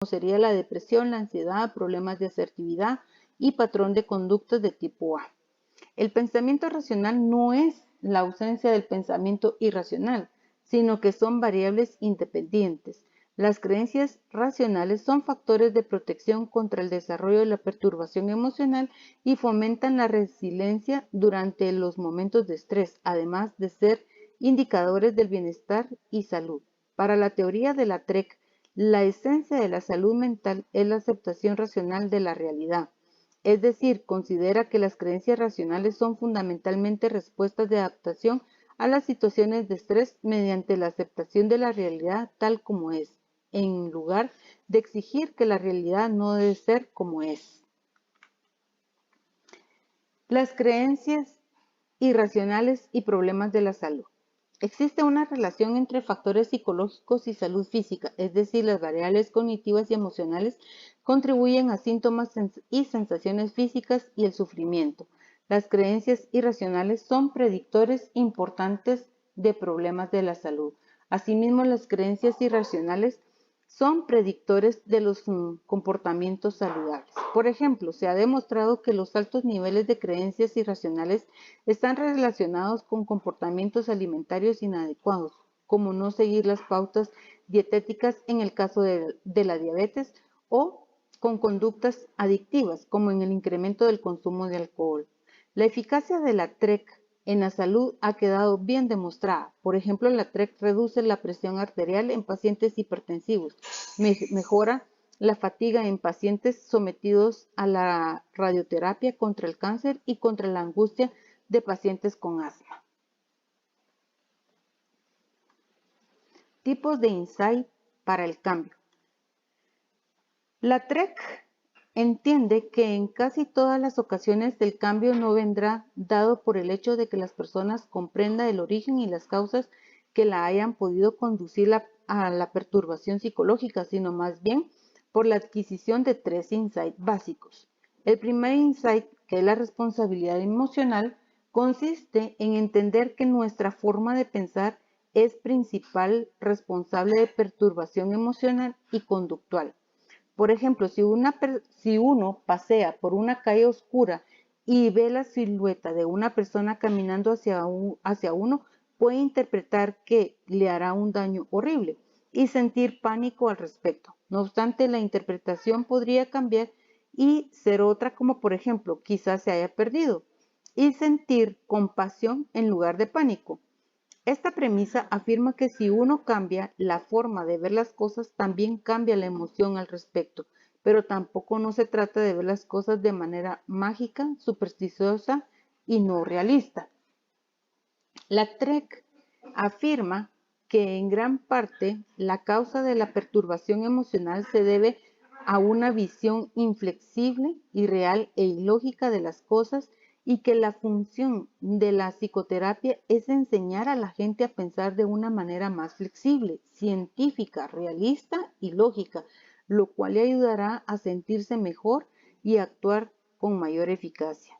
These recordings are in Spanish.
sería la depresión, la ansiedad, problemas de asertividad y patrón de conductas de tipo A. El pensamiento racional no es la ausencia del pensamiento irracional, sino que son variables independientes. Las creencias racionales son factores de protección contra el desarrollo de la perturbación emocional y fomentan la resiliencia durante los momentos de estrés, además de ser indicadores del bienestar y salud. Para la teoría de la TREC, la esencia de la salud mental es la aceptación racional de la realidad. Es decir, considera que las creencias racionales son fundamentalmente respuestas de adaptación a las situaciones de estrés mediante la aceptación de la realidad tal como es, en lugar de exigir que la realidad no debe ser como es. Las creencias irracionales y problemas de la salud. Existe una relación entre factores psicológicos y salud física, es decir, las variables cognitivas y emocionales contribuyen a síntomas y sensaciones físicas y el sufrimiento. Las creencias irracionales son predictores importantes de problemas de la salud. Asimismo, las creencias irracionales son predictores de los comportamientos saludables. Por ejemplo, se ha demostrado que los altos niveles de creencias irracionales están relacionados con comportamientos alimentarios inadecuados, como no seguir las pautas dietéticas en el caso de la diabetes o con conductas adictivas, como en el incremento del consumo de alcohol. La eficacia de la TREC en la salud ha quedado bien demostrada. Por ejemplo, la TREC reduce la presión arterial en pacientes hipertensivos, mejora la fatiga en pacientes sometidos a la radioterapia contra el cáncer y contra la angustia de pacientes con asma. Tipos de insight para el cambio. La TREC entiende que en casi todas las ocasiones el cambio no vendrá dado por el hecho de que las personas comprendan el origen y las causas que la hayan podido conducir a la perturbación psicológica, sino más bien por la adquisición de 3 insights básicos. El primer insight, que es la responsabilidad emocional, consiste en entender que nuestra forma de pensar es principal responsable de perturbación emocional y conductual. Por ejemplo, si uno pasea por una calle oscura y ve la silueta de una persona caminando hacia uno, puede interpretar que le hará un daño horrible y sentir pánico al respecto. No obstante, la interpretación podría cambiar y ser otra, como por ejemplo, quizás se haya perdido, y sentir compasión en lugar de pánico. Esta premisa afirma que si uno cambia la forma de ver las cosas, también cambia la emoción al respecto, pero tampoco no se trata de ver las cosas de manera mágica, supersticiosa y no realista. La TREC afirma que en gran parte la causa de la perturbación emocional se debe a una visión inflexible, irreal e ilógica de las cosas y que la función de la psicoterapia es enseñar a la gente a pensar de una manera más flexible, científica, realista y lógica, lo cual le ayudará a sentirse mejor y a actuar con mayor eficacia.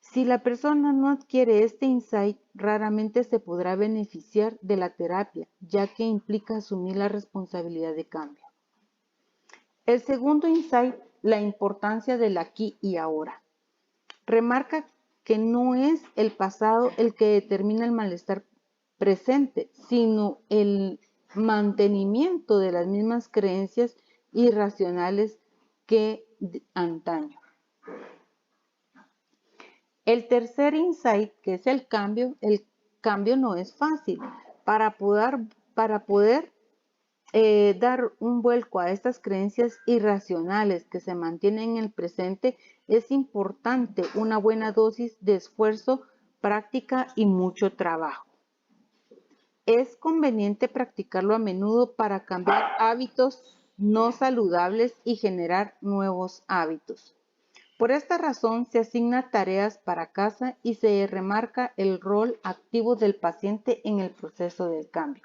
Si la persona no adquiere este insight, raramente se podrá beneficiar de la terapia, ya que implica asumir la responsabilidad de cambio. El segundo insight, la importancia del aquí y ahora. Remarca que no es el pasado el que determina el malestar presente, sino el mantenimiento de las mismas creencias irracionales que antaño. El tercer insight, que es el cambio no es fácil. Para poder dar un vuelco a estas creencias irracionales que se mantienen en el presente, es importante una buena dosis de esfuerzo, práctica y mucho trabajo. Es conveniente practicarlo a menudo para cambiar hábitos no saludables y generar nuevos hábitos. Por esta razón se asignan tareas para casa y se remarca el rol activo del paciente en el proceso del cambio.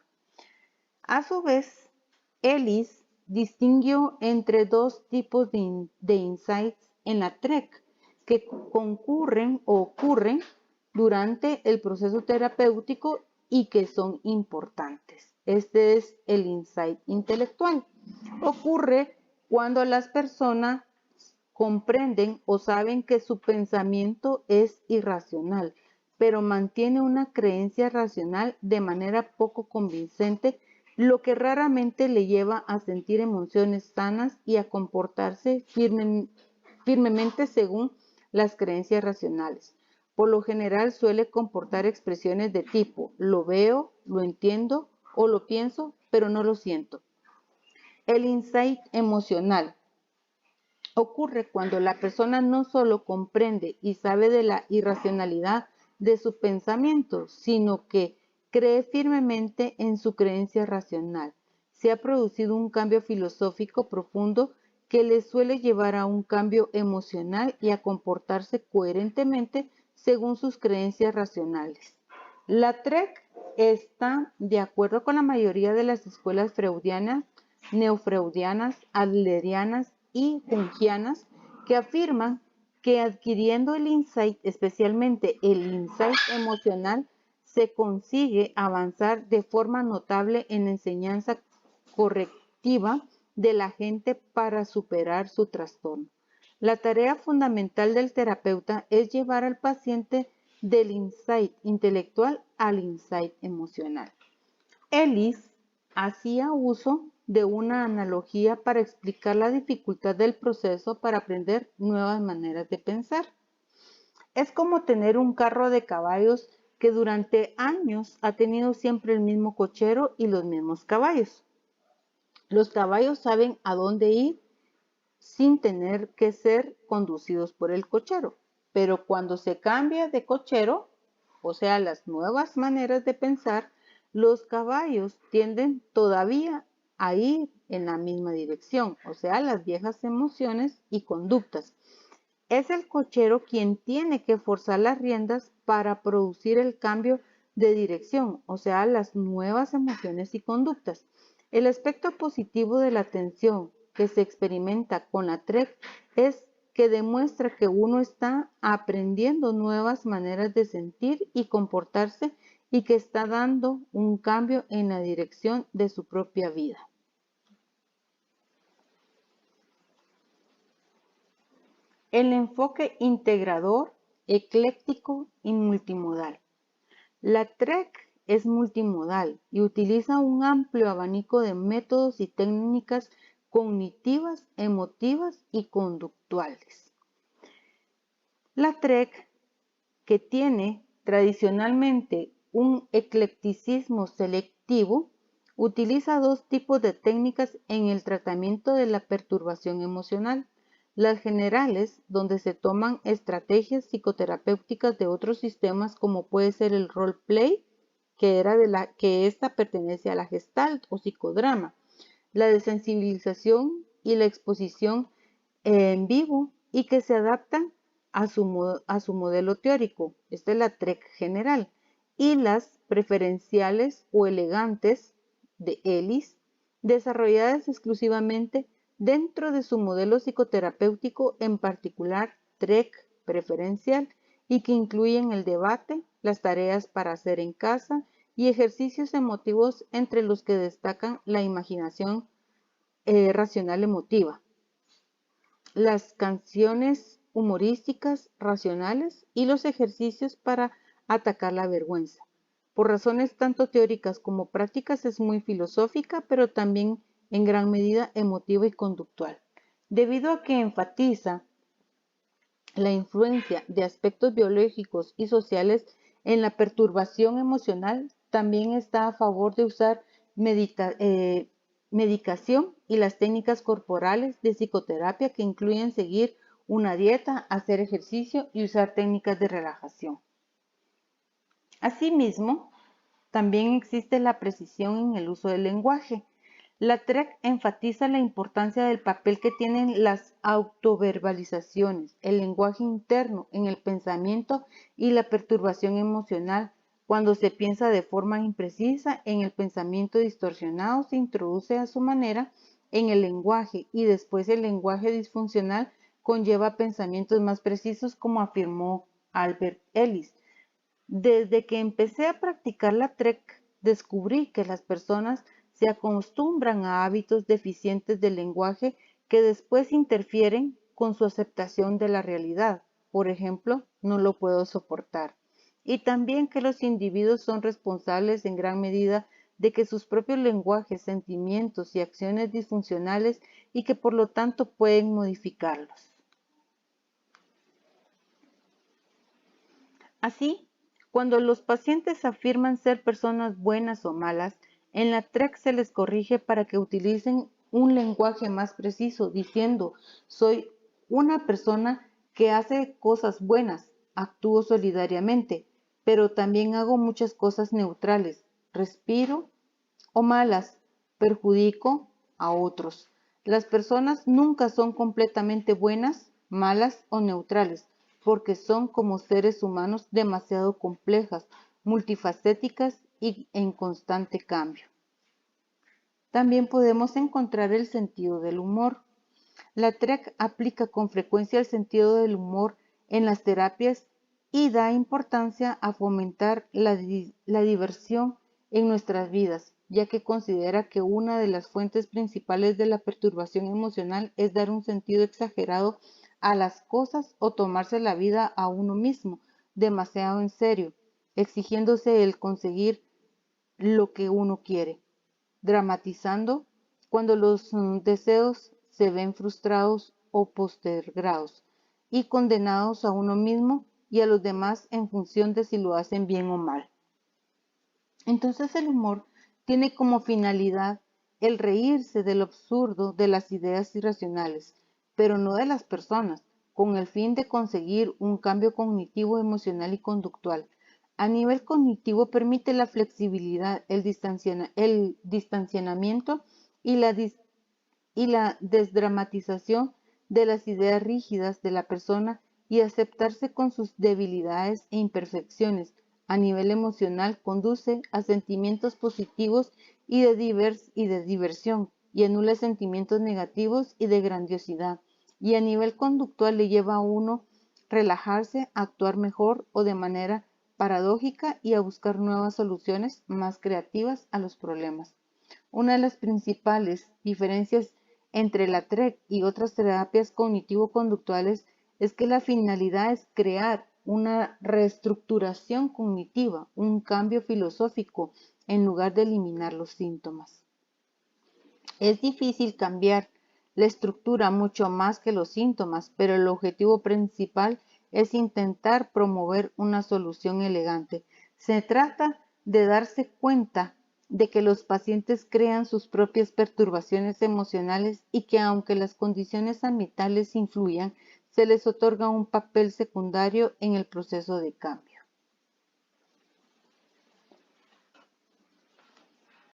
A su vez, Ellis distinguió entre 2 tipos de insights en la TREC que ocurren durante el proceso terapéutico y que son importantes. Este es el insight intelectual. Ocurre cuando las personas comprenden o saben que su pensamiento es irracional, pero mantiene una creencia racional de manera poco convincente, lo que raramente le lleva a sentir emociones sanas y a comportarse firmemente según las creencias racionales. Por lo general suele comportar expresiones de tipo lo veo, lo entiendo o lo pienso, pero no lo siento. El insight emocional ocurre cuando la persona no solo comprende y sabe de la irracionalidad de su pensamiento, sino que cree firmemente en su creencia racional. Se ha producido un cambio filosófico profundo que le suele llevar a un cambio emocional y a comportarse coherentemente según sus creencias racionales. La TREC está de acuerdo con la mayoría de las escuelas freudianas, neofreudianas, adlerianas y jungianas que afirman que adquiriendo el insight, especialmente el insight emocional, se consigue avanzar de forma notable en la enseñanza correctiva de la gente para superar su trastorno. La tarea fundamental del terapeuta es llevar al paciente del insight intelectual al insight emocional. Ellis hacía uso de una analogía para explicar la dificultad del proceso para aprender nuevas maneras de pensar. Es como tener un carro de caballos que durante años ha tenido siempre el mismo cochero y los mismos caballos. Los caballos saben a dónde ir sin tener que ser conducidos por el cochero, pero cuando se cambia de cochero, o sea, las nuevas maneras de pensar, los caballos tienden todavía a ir en la misma dirección, o sea, las viejas emociones y conductas. Es el cochero quien tiene que forzar las riendas para producir el cambio de dirección, o sea, las nuevas emociones y conductas. El aspecto positivo de la atención que se experimenta con la TREC es que demuestra que uno está aprendiendo nuevas maneras de sentir y comportarse y que está dando un cambio en la dirección de su propia vida. El enfoque integrador, ecléctico y multimodal. La TREC es multimodal y utiliza un amplio abanico de métodos y técnicas cognitivas, emotivas y conductuales. La TREC, que tiene tradicionalmente un eclecticismo selectivo, utiliza dos tipos de técnicas en el tratamiento de la perturbación emocional. Las generales, donde se toman estrategias psicoterapéuticas de otros sistemas como puede ser el role play, que esta pertenece a la Gestalt o psicodrama, la desensibilización y la exposición en vivo y que se adaptan a su modelo teórico. Esta es la TREC general. Y las preferenciales o elegantes de Ellis, desarrolladas exclusivamente dentro de su modelo psicoterapéutico, en particular TREC preferencial, y que incluyen el debate, las tareas para hacer en casa y ejercicios emotivos, entre los que destacan la imaginación racional emotiva, las canciones humorísticas racionales y los ejercicios para atacar la vergüenza. Por razones tanto teóricas como prácticas es muy filosófica, pero también en gran medida emotiva y conductual, debido a que enfatiza la influencia de aspectos biológicos y sociales en la perturbación emocional. También está a favor de usar medicación y las técnicas corporales de psicoterapia, que incluyen seguir una dieta, hacer ejercicio y usar técnicas de relajación. Asimismo, también existe la precisión en el uso del lenguaje. La TREC enfatiza la importancia del papel que tienen las autoverbalizaciones, el lenguaje interno en el pensamiento y la perturbación emocional. Cuando se piensa de forma imprecisa, en el pensamiento distorsionado se introduce a su manera en el lenguaje, y después el lenguaje disfuncional conlleva pensamientos más precisos, como afirmó Albert Ellis. Desde que empecé a practicar la TREC, descubrí que las personas se acostumbran a hábitos deficientes del lenguaje que después interfieren con su aceptación de la realidad. Por ejemplo, no lo puedo soportar. Y también que los individuos son responsables en gran medida de que sus propios lenguajes, sentimientos y acciones disfuncionales y que por lo tanto pueden modificarlos. Así, cuando los pacientes afirman ser personas buenas o malas, en la TREC se les corrige para que utilicen un lenguaje más preciso, diciendo: soy una persona que hace cosas buenas, actúo solidariamente, pero también hago muchas cosas neutrales, respiro, o malas, perjudico a otros. Las personas nunca son completamente buenas, malas o neutrales, porque son como seres humanos demasiado complejas, multifacéticas y en constante cambio. También podemos encontrar el sentido del humor. La TREC aplica con frecuencia el sentido del humor en las terapias y da importancia a fomentar la diversión en nuestras vidas, ya que considera que una de las fuentes principales de la perturbación emocional es dar un sentido exagerado a las cosas o tomarse la vida a uno mismo demasiado en serio, exigiéndose el conseguir lo que uno quiere, dramatizando cuando los deseos se ven frustrados o postergados y condenados a uno mismo y a los demás en función de si lo hacen bien o mal. Entonces el humor tiene como finalidad el reírse del absurdo de las ideas irracionales, pero no de las personas, con el fin de conseguir un cambio cognitivo, emocional y conductual. A nivel cognitivo permite la flexibilidad, el distanciamiento y la desdramatización de las ideas rígidas de la persona y aceptarse con sus debilidades e imperfecciones. A nivel emocional conduce a sentimientos positivos y de diversión y anula sentimientos negativos y de grandiosidad. Y a nivel conductual le lleva a uno relajarse, a actuar mejor o de manera paradójica y a buscar nuevas soluciones más creativas a los problemas. Una de las principales diferencias entre la TREC y otras terapias cognitivo-conductuales es que la finalidad es crear una reestructuración cognitiva, un cambio filosófico, en lugar de eliminar los síntomas. Es difícil cambiar la estructura mucho más que los síntomas, pero el objetivo principal es intentar promover una solución elegante. Se trata de darse cuenta de que los pacientes crean sus propias perturbaciones emocionales y que aunque las condiciones ambientales influyan, se les otorga un papel secundario en el proceso de cambio.